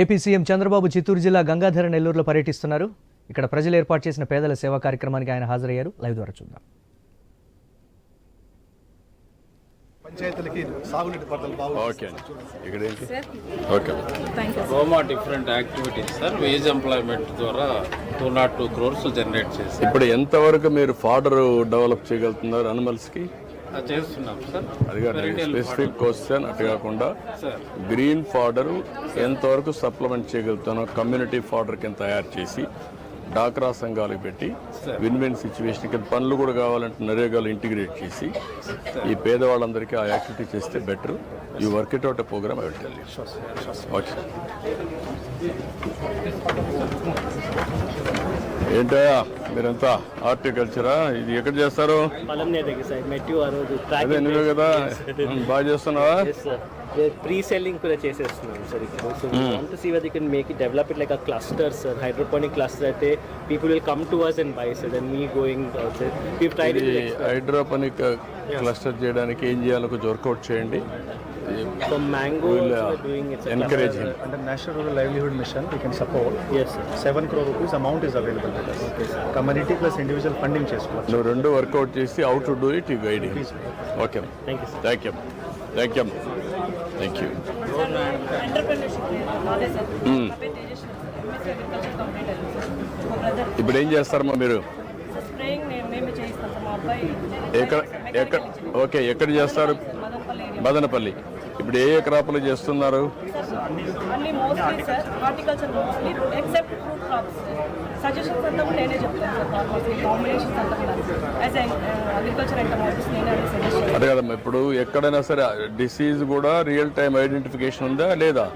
AP CM Chandrababu Chittoor జిల్లా గంగాధర నెల్లూరులో పర్యటిస్తున్నారు. ఇక్కడ ప్రజలు ఏర్పాటు చేసిన పేదల సేవా కార్యక్రమానికి ఆయన హాజరయ్యారు. లైవ్ ద్వారా చూద్దాం. పంచాయతీలకి సాగునీటి పథకాలు బాగుంది. ఇక్కడ ఏంటి? గోమా different activities sir, wage employment ద్వారా 202 crores జనరేట్ చేసి ఇప్పుడు ఎంతవరకు మీరు ఫాడర్ డెవలప్ చేయగలుగుతున్నారు అనిమల్స్కి? చేస్తున్నాం సార్. అది కాదు స్పెసిఫిక్ క్వశ్చన్, అటు కాకుండా గ్రీన్ ఫాడర్ ఎంతవరకు సప్లిమెంట్ చేయగలుగుతానో కమ్యూనిటీ ఫాడర్ కింద తయారు చేసి డాక్రా సంఘాలకు పెట్టి విన్ విన్ సిచ్యువేషన్ కింద పనులు కూడా కావాలంటే నరేగాలు ఇంటిగ్రేట్ చేసి ఈ పేదవాళ్ళందరికీ ఆ యాక్టివిటీ చేస్తే బెటర్. ఈ work it out program I will tell you. Okay, ఏంటయ్యా మీరంతా హార్టికల్చరా? ఇది ఎక్కడ చేస్తారు? అదే నువ్వే కదా, బాగా చేస్తున్నావా? ప్రీ సెల్లింగ్ కూడా చేసేస్తున్నాం సార్ ఇప్పుడు. So we want to see whether we can make it develop it like a cluster sir. Hydroponic cluster అయితే people will come to us and buy sir, then me going we've tried it. Hydroponic cluster చేయడానికి ఏం చేయాలో కొంచెం work out చేయండి. For mango doing it encourage him. Under National Rural Livelihood Mission we can support. Yes sir. 7 crore rupees amount is available with us. Okay sir. Community plus individual funding చేసుకోవచ్చు. నువ్వు రెండు work out చేసి how to do it you guide. Okay, Thank you sir. Thank you, thank you, thank you. ఇప్పుడు ఏం చేస్తారమ్మా మీరు? ఎక్కడ okay, ఎక్కడ చేస్తారు? మదనపల్లి. ఇప్పుడు ఏ క్రాప్లు చేస్తున్నారు? అన్ని mostly sir horticulture mostly except fruit crops. Suggestions అంతా కూడా నేనే చెప్తాను సార్. ఫార్మర్స్కి కాంబినేషన్స్ అంతా కూడా యాజ్ అగ్రికల్చర్ ఎంటర్ప్రైజెస్ నేనే సజెస్ట్ చేస్తాను. అదే కదమ్మా, ఇప్పుడు ఎక్కడైనా సరే డిసీజ్ కూడా రియల్ టైం ఐడెంటిఫికేషన్ ఉందా లేదా?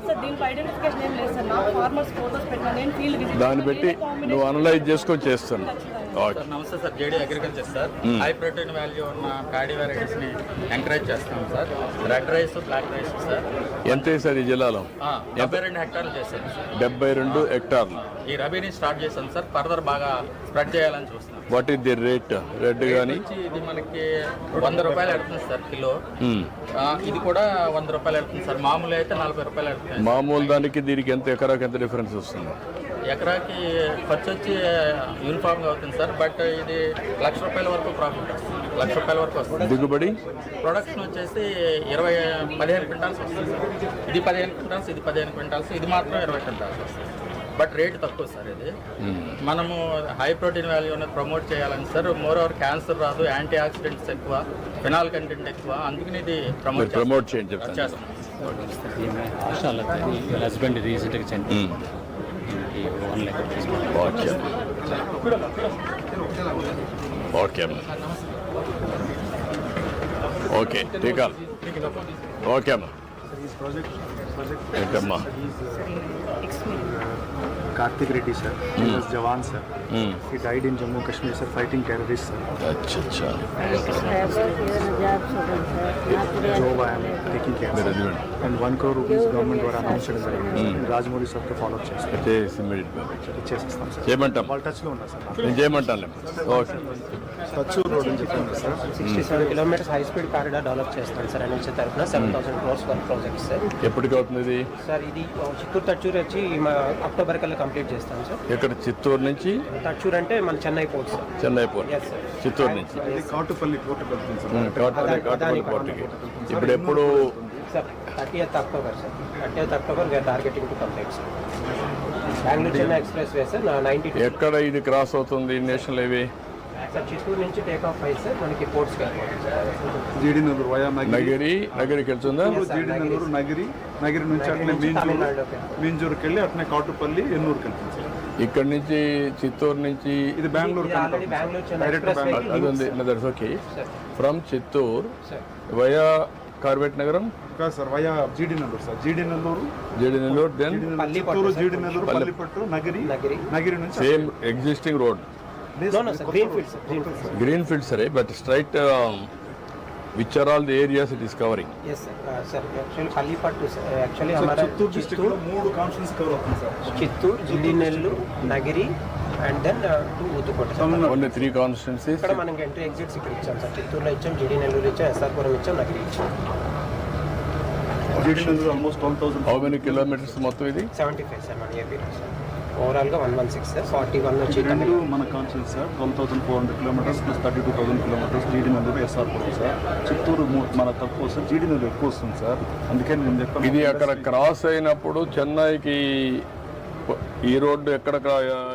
సార్ దీనికి ఐడెంటిఫికేషన్ ఏం లేదు సార్. నాకు ఫార్మర్స్ ఫోటోస్ పెట్టినా నేను ఫీల్డ్ విజిట్ దాన్ని బట్టి నువ్వు అనలైజ్ చేసుకొని చేస్తున్నావు. సార్ నమస్తే sir, JD agriculture sir. High protein value ఉన్న ప్యాడీ వెరైటీస్ ని ఎంకరేజ్ చేస్తున్నాం sir. Red rice, black rice sir. ఎంత వేసారు ఈ జిల్లాలో? 72 హెక్టార్లు చేశాను సార్. 72 హెక్టార్లు. ఈ రబీని స్టార్ట్ చేశాను సార్. ఫర్దర్ బాగా స్ప్రెడ్ చేయాలని చూస్తున్నాం. What is the rate? Red కానీ ఇది మనకి 100 రూపాయలు ఎడుతుంది సార్ కిలో. ఇది కూడా 100 రూపాయలు ఎడుతుంది సార్. మామూలు అయితే 40 రూపాయలు ఎడుతుంది. మామూలు దానికి దీనికి ఎంత ఎకరాకి ఎంత డిఫరెన్స్ వస్తుంది? ఎకరాకి ఖర్చు వచ్చి యూనిఫామ్గా అవుతుంది సార్. బట్ ఇది 1,00,000 రూపాయల వరకు ప్రాఫిట్ వస్తుంది. 1,00,000 రూపాయల వరకు వస్తుంది. దిగుబడి ప్రొడక్షన్ వచ్చేసి 15 క్వింటాల్స్ వస్తుంది సార్. ఇది 15 క్వింటాల్స్, ఇది 15 క్వింటాల్స్, ఇది మాత్రం 20 క్వింటాల్స్ వస్తుంది. బట్ రేట్ తక్కువ సార్. ఇది మనము హై ప్రోటీన్ వాల్యూ అనేది ప్రమోట్ చేయాలని సార్. మోర్ ఓవర్ క్యాన్సర్ రాదు, యాంటీ ఆక్సిడెంట్స్ ఎక్కువ, ఫినాల్ కంటెంట్ ఎక్కువ, అందుకని ఇది ప్రమోట్ చేయండి చేస్తాం. హస్బెండ్ రీసెంట్గా చనిపోయింది. ఓకే అమ్మా, ఓకే టీకా, ఓకే అమ్మా. ఏంటమ్మా? Karthik Reddy sir. He was Jawan sir. He died in Jammu Kashmir sir, fighting terrorists sir. अच्छा अच्छा. Job I am taking care Very sir. good. And 1 crore rupees government ద్వారా announce చేయడం జరిగింది. Rajamouli sir తో follow up చేస్తాం. చేసేస్తాం sir. చేయమంటాం, వాళ్ళ touch లో ఉన్నా సార్. నేను చేయమంటాను. ఓకే, తచ్చూరు రోడ్ అని చెప్పాను sir. 67 kilometers high speed corridor develop చేస్తాను సార్. నుంచి తరఫున 7,000 crores వర్క్ ప్రాజెక్ట్ సార్. ఎప్పటికి అవుతుంది ఇది? సార్ ఇది చిత్తూరు తచ్చూరు వచ్చి అక్టోబర్ కల్లా కంప్లీట్ చేస్తాం సార్. ఇక్కడ చిత్తూరు నుంచి తచ్చూరు అంటే మన Chennai port sir. Chennai port, yes sir. Chittoor నుంచి ఇది కాటుపల్లి పోర్ట్ వెళ్తుంది సార్. కాటుపల్లి పోర్టుకి. ఇప్పుడు ఎప్పుడు? Sir 30th October sir. 30th October we're targeting to complete sir. Bengaluru Chennai expressway sir. 92 ఎక్కడ ఇది క్రాస్ అవుతుంది నేషనల్ హైవే? సార్ చిత్తూరు నుంచి టేక్ ఆఫ్ అయ్యి సార్ మనకి పోర్ట్స్కి జీడి నెల్లూరు వయా నగిరికి వెళ్తుందా? జీడి నెల్లూరు నగిరి నుంచి అట్నే మీంజూరుకి వెళ్ళి అట్నే కాటుపల్లి ఎన్నూరుకి వెళ్తుంది సార్. ఇక్కడ నుంచి చిత్తూరు నుంచి ఇది బెంగళూరు బెంగళూరు చెన్నై డైరెక్ట్ ఎక్స్ప్రెస్ అది ఉంది. That's okay. From Chittoor via Corbett నగరం కాదు సార్, వయా జీడి నెల్లూరు సార్. జీడి నెల్లూరు దెన్ చిత్తూరు, జీడి నెల్లూరు, పల్లిపట్టు, నగిరి నుంచి same existing road. Green field సరే, but straight which are all the areas it is covering? Yes sir. Actually Pallipattu sir. Actually हमारा చిత్తూరు డిస్ట్రిక్ట్ లో 3 constituencies cover అవుతుంది sir. Chittoor, GD Nellore, Nagari and then to Uthukottai. Only 3 constituencies. ఇక్కడ మనకి entry exits ఇక్కడ ఇచ్చాం sir. చిత్తూరులో ఇచ్చాం, జిడినెల్లులో ఇచ్చాం, ఎస్ఆర్పురం ఇచ్చాం, నగిరి ఇచ్చాం. జీడీ Nellore almost 12,000. How many kilometres మొత్తం ఇది? 75 సార్ మన ఏపీలో సార్. ఓవరాల్గా 116 సార్. 41 వచ్చి రెండు మన constituency sir 12,400 kilometres plus 32,000 kilometres జీడీ నెల్లూరు ఎస్ఆర్పురం సార్. చిత్తూరు మన తక్కువ సార్, జీడీ నెల్లూరు ఎక్కువ వస్తుంది సార్. అందుకని నేను చెప్పాను ఇది అక్కడ క్రాస్ అయినప్పుడు చెన్నైకి ఈ రోడ్డు ఎక్కడ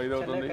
ఇదవుతుంది?